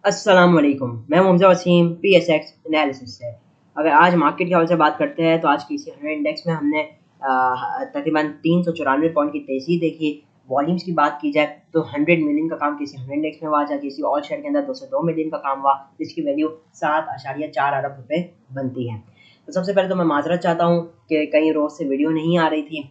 अस्सलाम वालेकुम। मैं मुमज़ा वसीम PSX एनालिसिस से। अगर आज मार्केट के हवाले से बात करते हैं तो आज की इसी 100 इंडेक्स में हमने तकरीबन 394 पॉइंट की तेज़ी देखी। वॉल्यूम्स की बात की जाए तो 100 मिलियन का काम किसी 100 इंडेक्स में हुआ, जबकि किसी ऑल शेयर के अंदर 202 मिलियन का काम हुआ, जिसकी वैल्यू 7.4 अरब रुपए बनती है। तो सबसे पहले तो मैं माजरत चाहता हूँ कि कई रोज़ से वीडियो नहीं आ रही थी।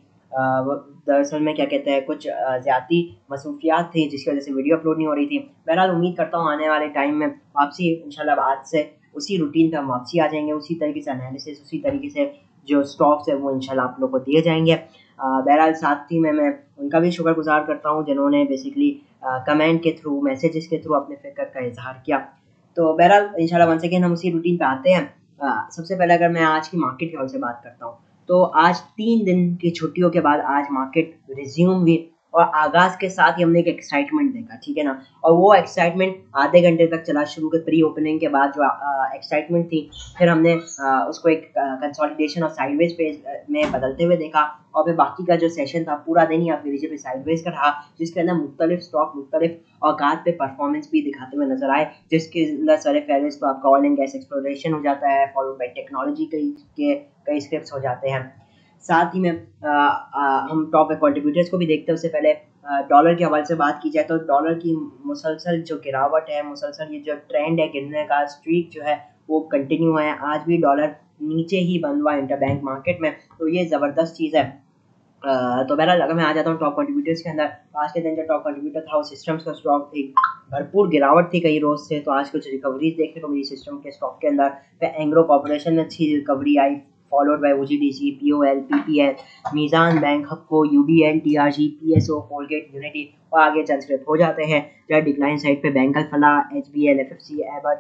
दरअसल में क्या कहते हैं, कुछ ज़्यादती मसरूफियात थी जिसकी वजह से वीडियो अपलोड नहीं हो रही थी। बहरहाल उम्मीद करता हूँ आने वाले टाइम में वापसी इंशाल्लाह आज से उसी रूटीन पे हम वापसी आ जाएंगे, उसी तरीके से एनालिसिस, उसी तरीके से जो स्टॉक्स है वो इंशाल्लाह आप लोग को दिए जाएंगे। बहरहाल साथ ही में मैं उनका भी शुक्रगुजार करता हूँ जिन्होंने बेसिकली कमेंट के थ्रू, मैसेजेस के थ्रू अपने फ़िक्र का इजहार किया। तो बहरहाल इंशाल्लाह वंस अगेन हम उसी रूटीन पे आते हैं। सबसे पहले अगर मैं आज की मार्केट के हवाले से बात करता हूँ तो आज 3 दिन की छुट्टियों के बाद आज मार्केट रिज्यूम हुई और आगाज़ के साथ ही हमने एक एक्साइटमेंट देखा, ठीक है ना। और वो एक्साइटमेंट आधे घंटे तक चला, शुरू के प्री ओपनिंग के बाद जो एक्साइटमेंट थी, फिर हमने उसको एक कंसोलिडेशन और साइडवेज पेज में बदलते हुए देखा। और फिर बाकी का जो सेशन था पूरा दिन ही आप लीजिए पे साइडवेज का रहा, जिसके अंदर मुख्तलिफ स्टॉक मुख्तलिफ औकात पे परफॉर्मेंस भी दिखाते हुए नजर आए, जिसके अंदर सर फहरिस्त तो आपका ऑयल एंड गैस एक्सप्लोरेशन हो जाता है, फॉलोड बाई टेक्नोलॉजी कई स्क्रिप्ट हो जाते हैं। साथ ही में हम टॉप कंट्रीब्यूटर्स को भी देखते हैं। उससे पहले डॉलर के हवाले से बात की जाए तो डॉलर की मुसलसल जो गिरावट है, मुसलसल ये जो ट्रेंड है गिरने का, स्ट्रीक जो है वो कंटिन्यू है। आज भी डॉलर नीचे ही बंद हुआ इंटरबैंक मार्केट में, तो ये ज़बरदस्त चीज़ है। तो बहरहाल अगर मैं आ जाता हूँ टॉप कंट्रीब्यूटर्स के अंदर, आज के दिन जो टॉप कंट्रीब्यूटर था वो सिस्टम्स का स्टॉक थी। भरपूर गिरावट थी कई रोज से, तो आज कुछ रिकवरीज देखने को मिली सिस्टम के स्टॉक के अंदर। फिर एंग्रो कॉर्पोरेशन में अच्छी रिकवरी आई, followed by OGDC, POL, PPL, Meezan bank, Hubco, UBL, TRG, PSO, Colgate, Unity और आगे चंद हो जाते हैं। जो डिक्लाइन साइड पे बैंकल फलाह, HBL, FFC, एबट,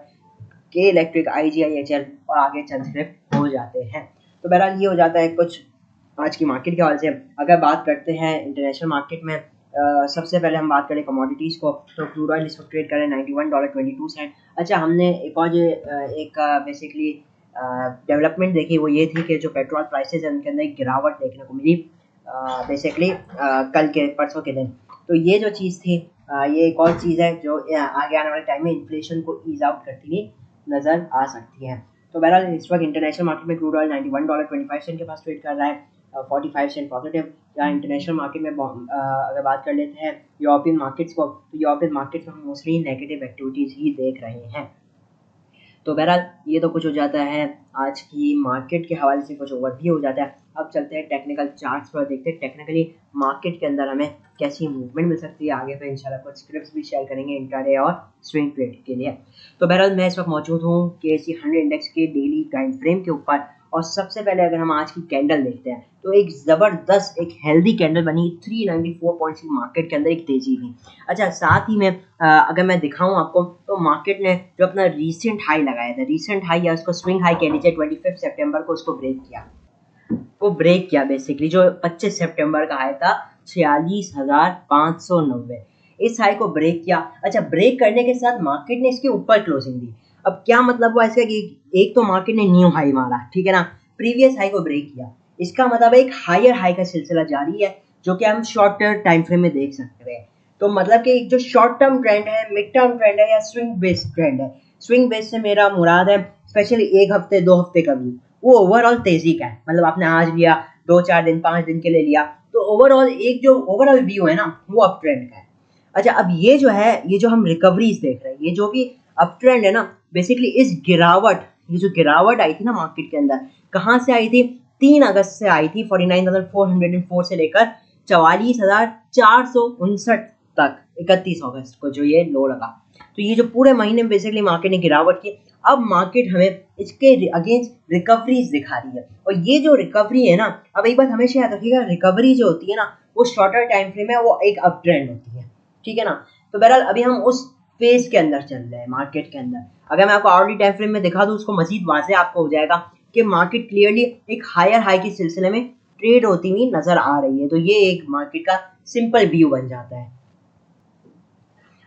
के इलेक्ट्रिक, IGIHL और आगे चंद हो जाते हैं। तो बहरहाल ये हो जाता है कुछ आज की मार्केट के हवाले से। अगर बात करते हैं इंटरनेशनल मार्केट में, सबसे पहले हम बात करें कमोडिटीज़ को, तो क्रूड ऑयल इस वक्त ट्रेड करें $91.22। अच्छा, हमने एक और जो एक बेसिकली डेवलपमेंट देखी वो ये थी कि जो पेट्रोल प्राइसेस हैं उनके अंदर एक गिरावट देखने को मिली बेसिकली कल के परसों के दिन। तो ये जो चीज़ थी, ये एक और चीज़ है जो आगे आने वाले टाइम में इन्फ्लेशन को ईज आउट करती हुई नज़र आ सकती है। तो बहरहाल इस वक्त इंटरनेशनल मार्केट में क्रूड ऑयल $91.25 के पास ट्रेड कर रहा है, 45 सेंट पॉजिटिव। या इंटरनेशनल मार्केट में अगर बात कर लेते हैं यूरोपियन मार्केट्स को, तो यूरोपियन मार्केट्स में हम मोस्टली नेगेटिव एक्टिविटीज़ ही देख रहे हैं। तो बहरहाल ये तो कुछ हो जाता है आज की मार्केट के हवाले से, कुछ ओवरव्यू हो जाता है। अब चलते हैं टेक्निकल चार्ट्स पर, देखते हैं टेक्निकली मार्केट के अंदर हमें कैसी मूवमेंट मिल सकती है। आगे पे इंशाल्लाह कुछ स्क्रिप्ट्स भी शेयर करेंगे इंट्राडे और स्विंग ट्रेड के लिए। तो बहरहाल मैं इस वक्त मौजूद हूँ KSE 100 इंडेक्स के डेली टाइम फ्रेम के ऊपर। और सबसे पहले अगर हम आज की कैंडल देखते हैं तो एक ज़बरदस्त एक हेल्दी कैंडल बनी, 394 पॉइंट्स की मार्केट के अंदर एक तेजी थी। अच्छा, साथ ही में अगर मैं दिखाऊं आपको तो मार्केट ने जो अपना रीसेंट हाई लगाया था, रीसेंट हाई या उसको स्विंग हाई कह लीजिए, 25 सितंबर को उसको ब्रेक किया बेसिकली। जो 25 सितंबर का हाई था 46,590, इस हाई को ब्रेक किया। अच्छा, ब्रेक करने के साथ मार्केट ने इसके ऊपर क्लोजिंग दी। अब क्या मतलब हुआ इसका कि एक तो मार्केट ने न्यू हाई मारा, ठीक है ना, प्रीवियस हाई को ब्रेक किया। इसका मतलब एक हायर हाई का सिलसिला जारी है, जो कि हम शॉर्ट टाइम फ्रेम में देख सकते हैं। तो मतलब कि जो शॉर्ट टर्म ट्रेंड है, मिड टर्म ट्रेंड है या स्विंग बेस्ड ट्रेंड है, स्विंग बेस्ड से मेरा मुराद है स्पेशली एक हफ्ते 2 हफ्ते का व्यू, वो ओवरऑल तेजी का है। मतलब आपने आज लिया, 2-4 दिन 5 दिन के लिए लिया, तो ओवरऑल एक जो ओवरऑल व्यू है ना वो अप ट्रेंड का है। अच्छा, अब ये जो है, ये जो हम रिकवरीज देख रहे हैं, ये जो भी अप ट्रेंड है ना, बेसिकली इस गिरावट, ये जो गिरावट आई थी ना मार्केट के अंदर, कहाँ से आई थी? 3 अगस्त से आई थी, 49,404 से लेकर 44,459 तक 31 अगस्त को जो ये लो लगा। तो ये जो पूरे महीने में बेसिकली मार्केट ने गिरावट की। अब मार्केट हमें इसके अगेंस्ट रिकवरीज दिखा रही है, और ये जो रिकवरी है ना, अब एक बात हमेशा याद रखिएगा, रिकवरी जो होती है ना वो शॉर्टर टाइम फ्रेम है, वो एक अप ट्रेंड होती है, ठीक है ना। तो बहरहाल अभी हम उस फेज के अंदर चल रहे हैं मार्केट के अंदर। अगर मैं आपको आवर्ली टाइम फ्रेम में दिखा दूं, उसको मजीद वाज़ेह आपको हो जाएगा कि मार्केट क्लियरली एक हायर हाई के सिलसिले में ट्रेड होती हुई नजर आ रही है। तो ये एक मार्केट का सिंपल व्यू बन जाता है।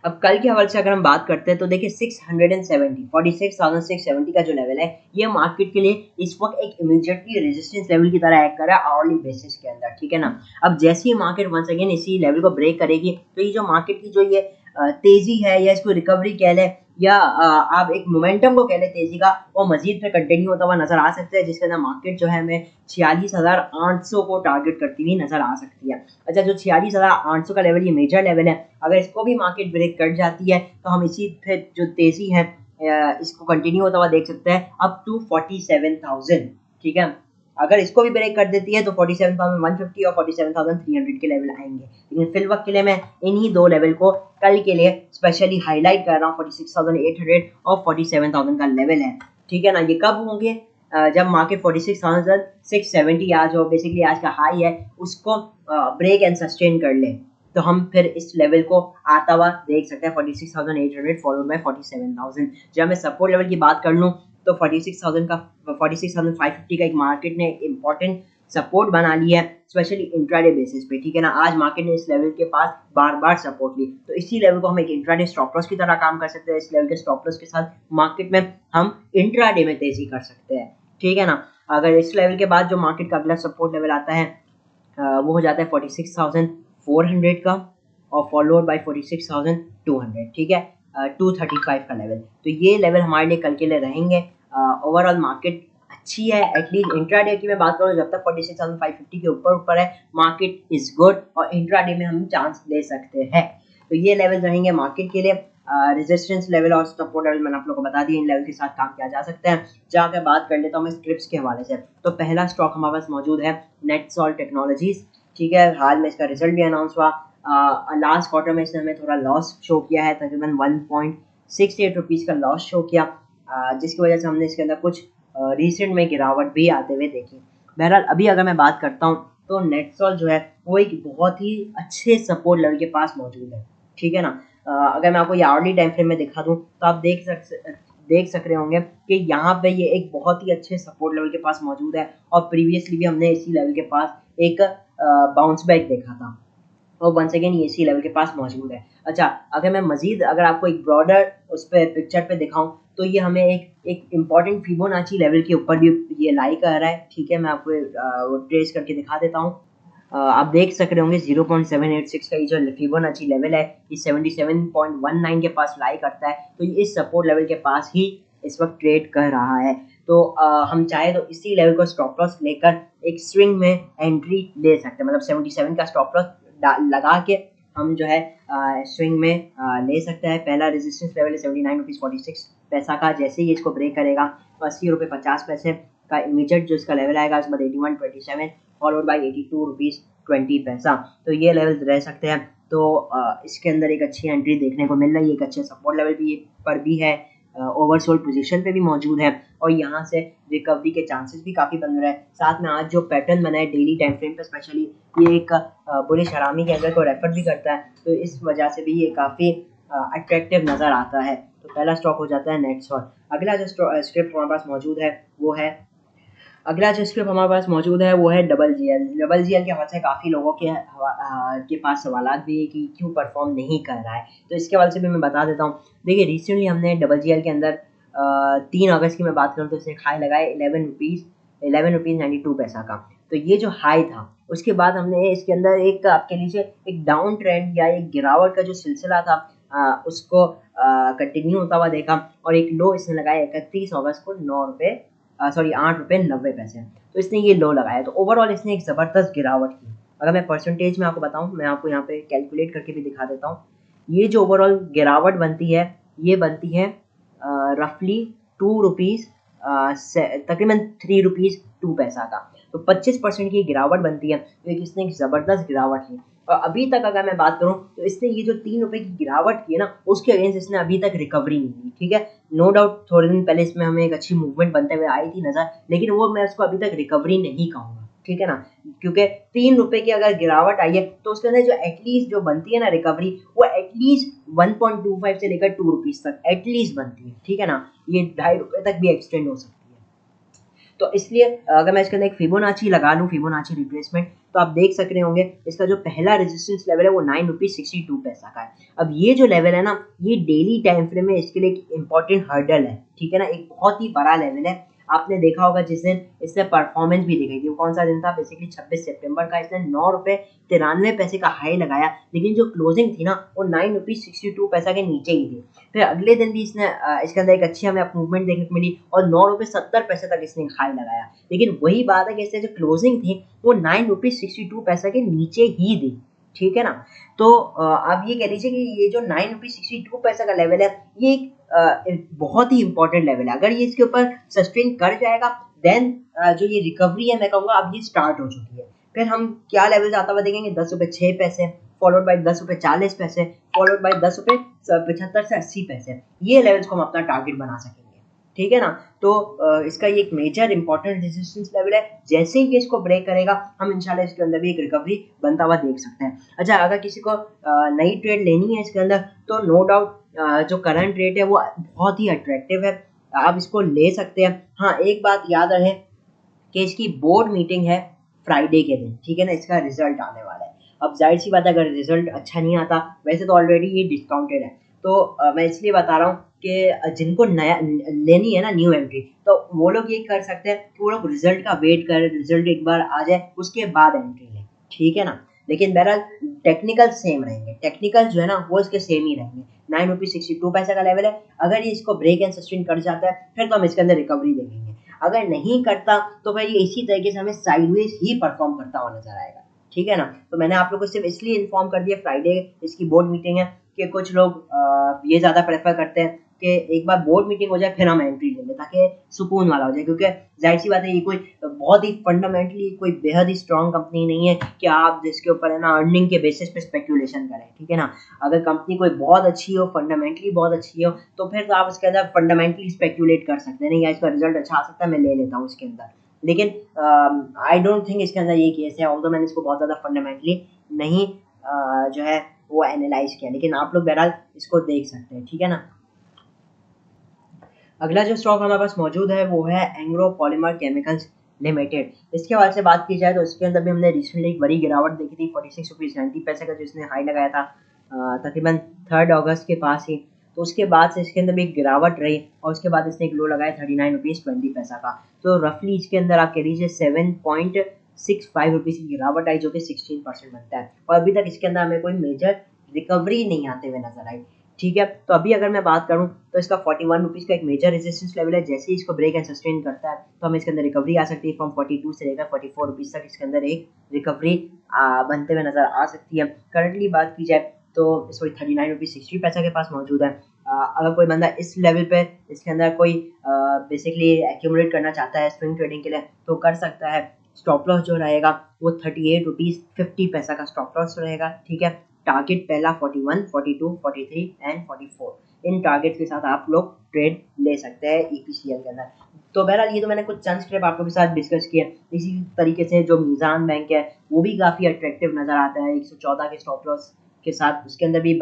अब कल के हवाले से अगर हम बात करते हैं तो देखिए 46,670 का जो लेवल है, ये मार्केट के लिए इस वक्त एक इमीडिएटली रेजिस्टेंस लेवल की तरह एक्ट कर रहा है आवरली बेसिस के अंदर, ठीक है ना। अब जैसे ही मार्केट वंस अगेन इसी लेवल को ब्रेक करेगी, तो ये जो मार्केट की जो ये तेजी है या इसको रिकवरी कह लें, या आप एक मोमेंटम को कह लें तेजी का, वो मजीद पे कंटिन्यू होता हुआ नजर आ सकता है, जिसके अंदर मार्केट जो है हमें 46,800 को टारगेट करती हुई नजर आ सकती है। अच्छा, जो 46,800 का लेवल, ये मेजर लेवल है, अगर इसको भी मार्केट ब्रेक कर जाती है तो हम इसी पे जो तेजी है इसको कंटिन्यू होता हुआ देख सकते हैं अप टू 47,000। ठीक है, अगर इसको भी ब्रेक कर देती है तो 47,150 और 47,300 के लेवल आएंगे। लेकिन फिल वक्त के लिए मैं इन्हीं दो लेवल को कल के लिए स्पेशली हाईलाइट कर रहा हूँ। 46,800 और 47,000 का लेवल है। ठीक है ना, ये कब होंगे? जब मार्केट 46,670 आज हो, बेसिकली आज का हाई है, उसको ब्रेक एंड सस्टेन कर ले, तो हम फिर इस लेवल को आता हुआ देख सकते हैं 46,800 फॉलोड बाय 47,000। जब मैं सपोर्ट लेवल की बात कर लूँ तो 46,000 का 46,550 का एक मार्केट ने इंपॉर्टेंट सपोर्ट बना लिया है, स्पेशली इंट्राडे बेसिस पे। ठीक है ना, आज मार्केट ने इस लेवल के पास बार बार सपोर्ट ली, तो इसी लेवल को हम एक इंट्राडे स्टॉप लॉस की तरह काम कर सकते हैं। इस लेवल के स्टॉप लॉस के साथ मार्केट में हम इंट्राडे में तेजी कर सकते हैं। ठीक है ना, अगर इस लेवल के बाद जो मार्केट का अगला सपोर्ट लेवल आता है वो हो जाता है 46,400 का और फॉलोड बाय 46,200। ठीक है, 235 का लेवल, तो ये लेवल हमारे लिए कल के लिए रहेंगे। ओवरऑल मार्केट अच्छी है, एटलीस्ट इंट्राडे की मैं बात करूँ, जब तक 46,550 के ऊपर है मार्केट इज गुड, और इंट्राडे में हम चांस ले सकते हैं। तो ये लेवल रहेंगे मार्केट के लिए। रेजिस्टेंस लेवल और सपोर्ट लेवल मैंने आप लोगों को बता दिया, इन लेवल के साथ काम किया जा सकता है। जहाँ पे बात कर लेता हूँ मैं स्क्रिप्ट्स के हवाले से, तो पहला स्टॉक हमारे पास मौजूद है नेटसॉल्ट टेक्नोलॉजीज। ठीक है, हाल में इसका रिजल्ट भी अनाउंस हुआ। लास्ट क्वार्टर में इसने हमें थोड़ा लॉस शो किया है, तकरीबन 1.68 रुपीज़ का लॉस शो किया, जिसकी वजह से हमने इसके अंदर कुछ रिसेंट में गिरावट भी आते हुए देखी। बहरहाल अभी अगर मैं बात करता हूँ तो नेटसॉल्ट जो है वो एक बहुत ही अच्छे सपोर्ट लेवल के पास मौजूद है। ठीक है ना, अगर मैं आपको ये आवरली टाइम फ्रेम में दिखा दूँ तो आप देख सक रहे होंगे कि यहाँ पे ये एक बहुत ही अच्छे सपोर्ट लेवल के पास मौजूद है, और प्रीवियसली भी हमने इसी लेवल के पास एक बाउंस बैक देखा था, और वंस अगेन ये इसी लेवल के पास मौजूद है। अच्छा, अगर मैं मजीद अगर आपको एक ब्रॉडर उस पर पिक्चर पे दिखाऊं तो ये हमें एक इम्पॉर्टेंट फिबोनाची लेवल के ऊपर भी ये लाई कर रहा है। ठीक है, मैं आपको वो ट्रेस करके दिखा देता हूँ। आप देख सक रहे होंगे 0.786 का ये जो फिबोनाची लेवल है, ये 77.19 के पास लाई करता है, तो ये इस सपोर्ट लेवल के पास ही इस वक्त ट्रेड कर रहा है। तो हम चाहे तो इसी लेवल को स्टॉप लॉस लेकर एक स्विंग में एंट्री ले सकते हैं, मतलब 77 का स्टॉप लॉस लगा के हम जो है स्विंग में ले सकते हैं। पहला रेजिस्टेंस लेवल है 79.46 का, जैसे ही इसको ब्रेक करेगा तो 80 रुपये 50 पैसे का इमीडिएट जो इसका लेवल आएगा, उसके बाद 81.27 फॉलोड बाई 82 रुपीज़ 20 पैसा, तो ये लेवल रह सकते हैं। तो इसके अंदर एक अच्छी एंट्री देखने को मिल रही है, एक अच्छे सपोर्ट लेवल भी पर भी है, ओवरसोल्ड पोजीशन पे भी मौजूद है, और यहाँ से रिकवरी के चांसेस भी काफ़ी बन रहे हैं। साथ में आज जो पैटर्न बना है डेली टाइम फ्रेम पे स्पेशली, ये एक बुलिश हरामी के अंदर को रेफर भी करता है, तो इस वजह से भी ये काफ़ी अट्रैक्टिव नज़र आता है। तो पहला स्टॉक हो जाता है नेटसॉल्ट। अगला जो स्क्रिप्ट हमारे पास मौजूद है वो है वो है double G L. Double G L के हवाले से काफ़ी लोगों के पास सवालात भी है कि क्यों परफॉर्म नहीं कर रहा है, तो इसके हवाले से भी मैं बता देता हूँ। देखिए, रिसेंटली हमने डबल जी एल के अंदर 3 अगस्त की मैं बात करूँ तो इसने हाई लगाए 11 रुपीज़ 92 पैसा का। तो ये जो हाई था, उसके बाद हमने इसके अंदर एक आपके नीचे एक डाउन ट्रेंड या एक गिरावट का जो सिलसिला था उसको कंटिन्यू होता हुआ देखा, और एक लो इसने लगाया 31 अगस्त को 8 रुपये 90 पैसे, तो इसने ये लो लगाया। तो ओवरऑल इसने एक ज़बरदस्त गिरावट की। अगर मैं परसेंटेज में आपको बताऊं, मैं आपको यहाँ पे कैलकुलेट करके भी दिखा देता हूँ। ये जो ओवरऑल गिरावट बनती है, ये बनती है रफली 2 रुपीज़ तकरीबन 3 रुपीज़ 2 पैसा का, तो 25% की गिरावट बनती है। तो इसने एक ज़बरदस्त गिरावट की, और अभी तक अगर मैं बात करूं तो इसने ये जो 3 रुपए की गिरावट की है ना, उसके अगेंस्ट इसने अभी तक रिकवरी नहीं की। ठीक है, नो डाउट थोड़े दिन पहले इसमें हमें एक अच्छी मूवमेंट बनते हुए आई थी नज़र, लेकिन वो मैं उसको अभी तक रिकवरी नहीं कहूँगा। ठीक है ना, क्योंकि 3 रुपए की अगर गिरावट आई है तो उसके अंदर जो एटलीस्ट जो बनती है ना रिकवरी, वो एटलीस्ट 1.25 से लेकर 2 रुपीज़ तक एटलीस्ट बनती है। ठीक है ना, ये 2.5 रुपए तक भी एक्सटेंड हो सकती है। तो इसलिए अगर मैं इसके अंदर एक फिबोनाची लगा लूँ, फिबोनाची रिट्रेसमेंट, तो आप देख सक रहे होंगे इसका जो पहला रेजिस्टेंस लेवल है वो 9 रुपीज़ 62 पैसा का है। अब ये जो लेवल है ना, ये डेली टाइम फ्रेम में इसके लिए एक इंपॉर्टेंट हर्डल है। ठीक है ना, एक बहुत ही बड़ा लेवल है। आपने देखा होगा जिस दिन इसने परफॉर्मेंस भी दिखाई थी, वो कौन सा दिन था, बेसिकली 26 सितंबर का। इसने 9 रुपये 93 पैसे का हाई लगाया, लेकिन जो क्लोजिंग थी ना वो 9 रुपीज़ 62 पैसा के नीचे ही थी। फिर अगले दिन भी इसने इसके अंदर एक अच्छी हमें मूवमेंट देखने को मिली और 9 रुपये 70 पैसे तक इसने हाई लगाया, लेकिन वही बात है कि इससे जो क्लोजिंग थी वो 9 रुपीज़ 62 पैसा के नीचे ही थी, ठीक है ना। तो आप ये कह लीजिए कि ये जो 9 रुपीज़ 62 पैसा का लेवल है, ये एक बहुत ही इंपॉर्टेंट लेवल है। अगर ये इसके ऊपर सस्टेन कर जाएगा देन जो ये रिकवरी है मैं कहूँगा अब ये स्टार्ट हो चुकी है। फिर हम क्या लेवल आता हुआ देखेंगे, 10 रुपये 6 पैसे, फॉलोड बाय 10 रुपये 40 पैसे, फॉलोड बाय 10 रुपये 75 से 80 पैसे। ये लेवल्स को हम अपना टारगेट बना सकेंगे, ठीक है ना। तो इसका ये एक मेजर इंपॉर्टेंट रेजिस्टेंस लेवल है, जैसे ही ये इसको ब्रेक करेगा हम इंशाल्लाह इसके अंदर भी एक रिकवरी बनता हुआ देख सकते हैं। अच्छा, अगर किसी को नई ट्रेड लेनी है इसके अंदर तो नो डाउट जो करंट रेट है वो बहुत ही अट्रैक्टिव है, आप इसको ले सकते हैं। हाँ, एक बात याद रहे कि इसकी बोर्ड मीटिंग है फ्राइडे के दिन, ठीक है ना, इसका रिजल्ट आने वाला है। अब जाहिर सी बात है अगर रिजल्ट अच्छा नहीं आता, वैसे तो ऑलरेडी ये डिस्काउंटेड है, तो मैं इसलिए बता रहा हूँ कि जिनको नया लेनी है ना न्यू एंट्री, तो वो लोग ये कर सकते हैं कि वो लोग रिजल्ट का वेट करें, रिजल्ट एक बार आ जाए उसके बाद एंट्री लें, ठीक है ना। लेकिन बहरहाल टेक्निकल सेम रहेंगे, टेक्निकल जो है ना वो इसके सेम ही रहेंगे। 9 रुपीज़ 62 पैसा का लेवल है, अगर ये इसको ब्रेक एंड सस्टेन कर जाता है फिर तो हम इसके अंदर रिकवरी देखेंगे, अगर नहीं करता तो फिर ये इसी तरीके से हमें साइडवेज ही परफॉर्म करता हुआ नजर आएगा, ठीक है ना। तो मैंने आप लोगों को सिर्फ इसलिए इन्फॉर्म कर दिया फ्राइडे इसकी बोर्ड मीटिंग है कि कुछ लोग ये ज़्यादा प्रेफर करते हैं कि एक बार बोर्ड मीटिंग हो जाए फिर हम एंट्री ले लें ताकि सुकून वाला हो जाए, क्योंकि जाहिर सी बात है ये कोई बहुत ही फंडामेंटली कोई बेहद ही स्ट्रॉन्ग कंपनी नहीं है कि आप जिसके ऊपर है ना अर्निंग के बेसिस पे स्पेक्यूलेशन करें, ठीक है ना। अगर कंपनी कोई बहुत अच्छी हो, फंडामेंटली बहुत अच्छी हो, तो फिर तो आप उसके अंदर फंडामेंटली स्पेक्यूलेट कर सकते हैं, नहीं या इसका रिजल्ट अच्छा आ सकता है मैं ले लेता हूँ इसके अंदर। लेकिन आई डोंट थिंक इसके अंदर ये केस है, ऑल्दो मैंने इसको बहुत ज़्यादा फंडामेंटली नहीं जो है वो एनालाइज किया, लेकिन आप लोग बहरहाल इसको देख सकते हैं, ठीक है ना। अगला जो स्टॉक हमारे पास मौजूद है वो है एंग्रो पॉलीमर केमिकल्स लिमिटेड। इसके हवाले से बात की जाए तो इसके अंदर भी हमने रिसेंटली एक बड़ी गिरावट देखी थी, 46 रुपीज़ 90 पैसे का जो इसने हाई लगाया था तकरीबन 3 अगस्त के पास ही। तो उसके बाद से इसके अंदर भी एक गिरावट रही और उसके बाद इसने एक लो लगाया 39 रुपीज़ 20 पैसा का। तो रफली इसके अंदर आप कह लीजिए 7.65 रुपीज़ की गिरावट आई, जो कि 16% बनता है, और अभी तक इसके अंदर हमें कोई मेजर रिकवरी नहीं आते हुए नजर आई, ठीक है। तो अभी अगर मैं बात करूं तो इसका 41 रुपीज़ का एक मेजर रेजिस्टेंस लेवल है, जैसे ही इसको ब्रेक एंड सस्टेन करता है तो हमें इसके अंदर रिकवरी आ सकती है। फ्रॉम 42 से लेकर 44 रुपीज़ तक इसके अंदर एक रिकवरी बनते हुए नजर आ सकती है। करंटली बात की जाए तो इस वक्त 39 रुपीज़ 60 पैसा के पास मौजूद है। अगर कोई बंदा इस लेवल पे इसके अंदर कोई बेसिकली एक्यूमुलेट करना चाहता है स्विंग ट्रेडिंग के लिए तो कर सकता है। स्टॉप लॉस जो रहेगा वो 38 रुपीज़ 50 पैसा का स्टॉप लॉस रहेगा, ठीक है। टारगेट पहला 41, 42, 43 एंड 44, इन टारगेट के साथ आप लोग ट्रेड ले सकते हैं ईपीसीएल के अंदर। तो बहरहाल ये तो मैंने कुछ चंद स्टेप आप लोगों के साथ डिस्कस किया। इसी तरीके से जो मीज़ान बैंक है वो भी काफ़ी अट्रैक्टिव नज़र आता है 114 के स्टॉप लॉस के साथ, उसके अंदर भी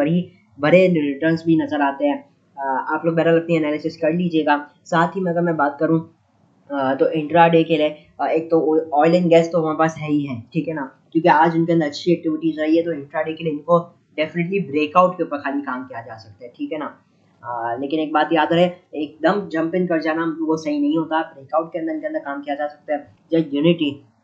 बड़े रिटर्न्स भी नज़र आते हैं। आप लोग बहरहाल अपनी एनालिसिस कर लीजिएगा। साथ ही में अगर मैं बात करूँ तो इंट्राडे के लिए एक तो ऑयल एंड गैस तो हमारे पास है ही है, ठीक है ना, क्योंकि आज उनके अंदर अच्छी एक्टिविटीज रही है, तो इंट्राडे के लिए इनको डेफिनेटली ब्रेकआउट के ऊपर खाली काम किया जा सकता है, ठीक है ना। लेकिन एक बात याद रहे, एकदम जंप इन कर जाना वो सही नहीं होता, ब्रेकआउट के अंदर काम किया जा सकता है। जैसे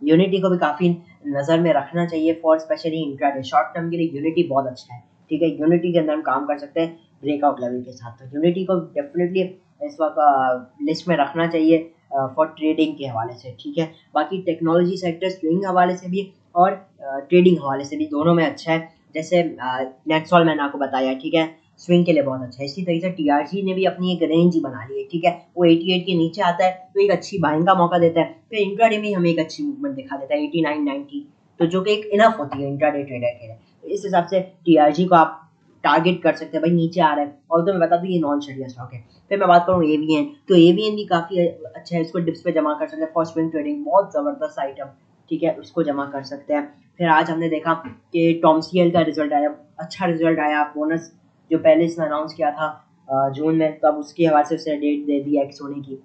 यूनिटी को भी काफ़ी नज़र में रखना चाहिए for specially intraday, short term के लिए यूनिटी बहुत अच्छा है, ठीक है। यूनिटी के अंदर हम काम कर सकते हैं ब्रेकआउट लेवल के साथ, तो यूनिटी को डेफिनेटली इस वक्त लिस्ट में रखना चाहिए फॉर ट्रेडिंग के हवाले से, ठीक है। बाकी टेक्नोलॉजी सेक्टर स्विंग हवाले से भी और ट्रेडिंग हवाले से भी दोनों में अच्छा है। जैसे नेटसॉल मैंने आपको बताया, ठीक है, स्विंग के लिए बहुत अच्छा है। इसी तरीके से टीआरजी ने भी अपनी एक रेंज ही बना ली है, ठीक है, वो 88 के नीचे आता है तो एक अच्छी बाइंग का मौका देता है, फिर इंट्राडे में हमें एक अच्छी मूवमेंट दिखा देता है 89 90, तो जो कि एक इनफ होती है इंट्राडे ट्रेडर के लिए। तो इस हिसाब से टीआरजी को आप टारगेट कर सकते हैं, भाई नीचे आ रहा है, और तो मैं बता दूं ये नॉन शेडिया स्टॉक है। फिर मैं बात करूँ एवीएन, तो एवीएन भी काफ़ी अच्छा है, इसको डिप्स पे जमा कर सकते हैं फॉर स्विंग ट्रेडिंग, बहुत ज़बरदस्त आइटम, ठीक है, उसको जमा कर सकते हैं। फिर आज हमने देखा कि टॉमसीएल का रिजल्ट आया, अच्छा रिजल्ट आया, बोनस जो पहले इसने अनाउंस किया था जून में, तो अब उसके हवाले से उसने डेट दे दी एक्स होने की।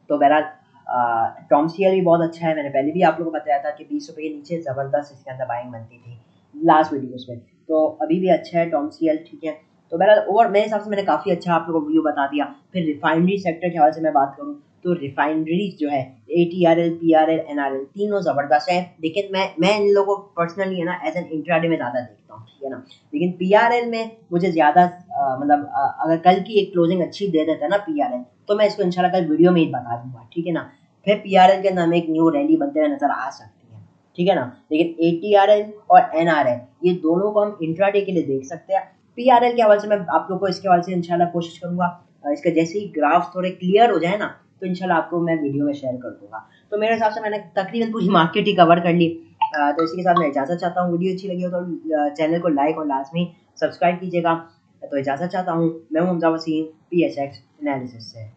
तो बहरहाल टॉमसीएल भी बहुत अच्छा है, मैंने पहले भी आप लोगों को बताया था कि 20 रुपये के नीचे ज़बरदस्त इसके अंदर बाइंग बनती थी लास्ट वीडियोस में, तो अभी भी अच्छा है टॉमसीएल, ठीक है। तो मेरा और मेरे हिसाब से मैंने काफ़ी अच्छा आप लोगों को व्यू बता दिया। फिर रिफाइनरी सेक्टर के हवाले से मैं बात करूँ तो रिफाइनरीज जो है ATRL, PRL, NRL तीनों ज़बरदस्त है, लेकिन मैं इन लोगों को पर्सनली है ना एज एन इंट्राडे में ज़्यादा देखता हूँ, ठीक है ना। लेकिन PRL में मुझे ज़्यादा मतलब अगर कल की एक क्लोजिंग अच्छी दे देता है ना PRL, तो मैं इसको इंशाल्लाह कल वीडियो में ही बता दूंगा, ठीक है ना। फिर PRL के अंदर हमें एक न्यू रैली बनते हुए नजर आ सकती है, ठीक है ना। लेकिन ATRL और NRL ये दोनों को हम इंट्राडे के लिए देख सकते हैं। PRL के हवाले से मैं आप लोग को इसके हवाले से इंशाल्लाह कोशिश करूंगा, इसके जैसे ही ग्राफ थोड़े क्लियर हो जाए ना तो इंशाल्लाह आपको मैं वीडियो में शेयर कर दूंगा। तो मेरे हिसाब से मैंने तकरीबन पूरी मार्केट ही कवर कर ली। तो इसी के साथ मैं इजाज़त चाहता हूँ। वीडियो अच्छी लगी हो तो चैनल को लाइक और लाजमी सब्सक्राइब कीजिएगा। तो इजाज़त चाहता हूँ। मैं हूँ हमजा वसीम PSX एनालिसिस से।